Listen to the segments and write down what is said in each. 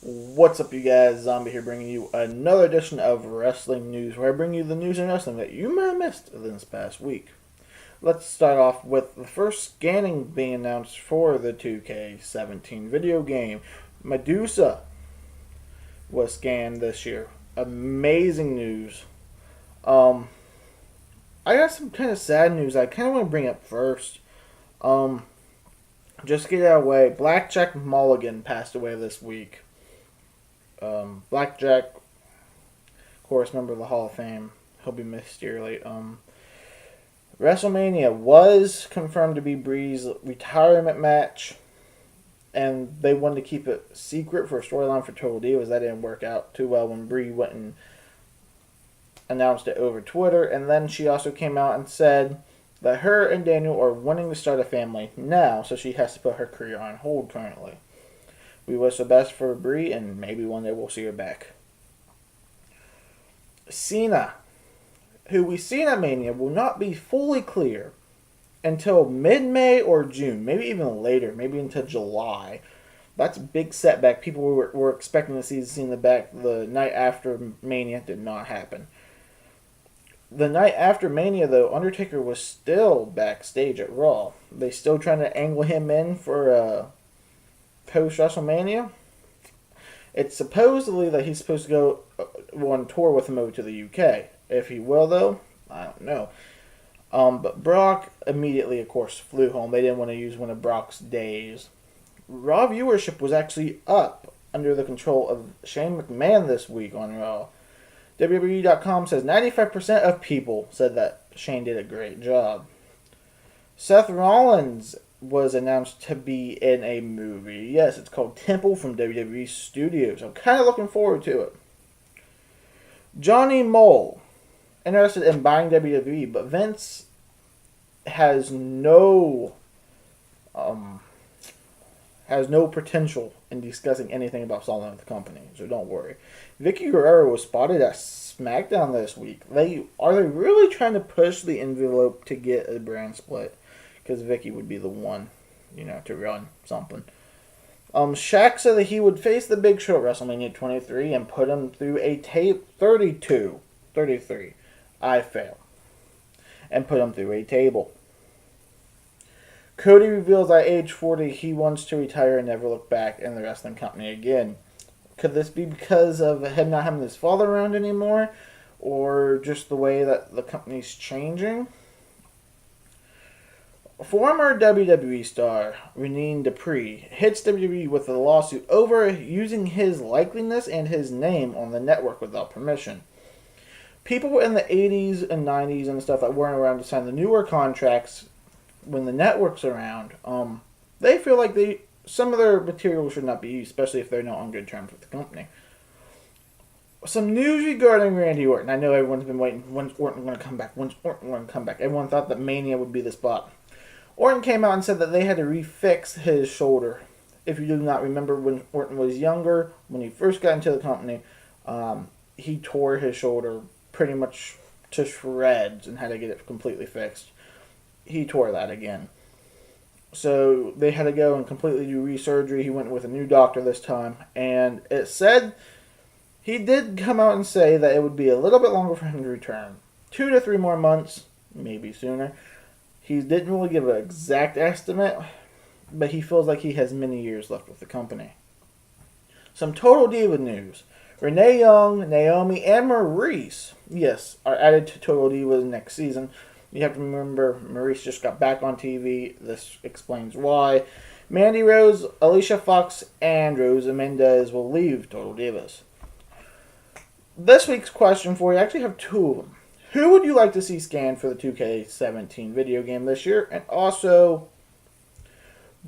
What's up, you guys? Zombie here, bringing you another edition of Wrestling News, where I bring you the news and wrestling that you might have missed this past week. Let's start off with the first scanning being announced for the 2K17 video game. Medusa was scanned this year. Amazing news. I got some kind of sad news I kind of want to bring up first. Just to get it out of the way, Blackjack Mulligan passed away this week. Blackjack, of course, member of the Hall of Fame. He'll be missed dearly. WrestleMania was confirmed to be Brie's retirement match, and they wanted to keep it secret for a storyline for Total Divas. That didn't work out too well when Brie went and announced it over Twitter, and then she also came out and said that her and Daniel are wanting to start a family now, so she has to put her career on hold currently. We wish the best for Brie, and maybe one day we'll see her back. Cena, who we see at Mania, will not be fully clear until mid-May or June, maybe even later, maybe into July. That's a big setback. People were expecting to see Cena back the night after Mania. Did not happen. The night after Mania, though, Undertaker was still backstage at Raw. They still trying to angle him in for post-WrestleMania. It's supposedly that he's supposed to go on tour with him over to the UK. If he will, though, I don't know. But Brock immediately, of course, flew home. They didn't want to use one of Brock's days. Raw viewership was actually up under the control of Shane McMahon this week on Raw. WWE.com says 95% of people said that Shane did a great job. Seth Rollins was announced to be in a movie. Yes, it's called Temple from WWE Studios. I'm kind of looking forward to it. Johnny Mole, interested in buying WWE, but Vince has no potential in discussing anything about selling the company, so don't worry. Vicky Guerrero was spotted at SmackDown this week. Are they really trying to push the envelope to get a brand split? Because Vicky would be the one, to run something. Shaq said that he would face the Big Show at WrestleMania 23 and put him through a tape 33. I fail. And put him through a table. Cody reveals at age 40 he wants to retire and never look back in the wrestling company again. Could this be because of him not having his father around anymore? Or just the way that the company's changing? Former WWE star Renee Dupree hits WWE with a lawsuit over using his likeliness and his name on the network without permission. People in the 80s and 90s and stuff that weren't around to sign the newer contracts when the network's around, they feel like some of their material should not be used, especially if they're not on good terms with the company. Some news regarding Randy Orton. I know everyone's been waiting. When's Orton going to come back? When's Orton going to come back? Everyone thought that Mania would be the spot. Orton came out and said that they had to refix his shoulder. If you do not remember, when Orton was younger, when he first got into the company, he tore his shoulder pretty much to shreds and had to get it completely fixed. He tore that again. So they had to go and completely do resurgery. He went with a new doctor this time. And it said he did come out and say that it would be a little bit longer for him to return. 2 to 3 more months, maybe sooner. He didn't really give an exact estimate, but he feels like he has many years left with the company. Some Total Diva news. Renee Young, Naomi, and Maurice, yes, are added to Total Divas next season. You have to remember, Maurice just got back on TV. This explains why. Mandy Rose, Alicia Fox, and Rosa Mendez will leave Total Divas. This week's question for you, I actually have 2 of them. Who would you like to see scanned for the 2K17 video game this year? And also,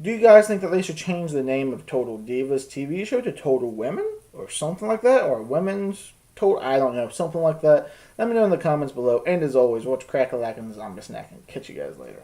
do you guys think that they should change the name of Total Divas TV show to Total Women? Or something like that? Or Women's Total... I don't know. Something like that. Let me know in the comments below. And as always, watch Crack-a-Lack and Zombie Snack. And catch you guys later.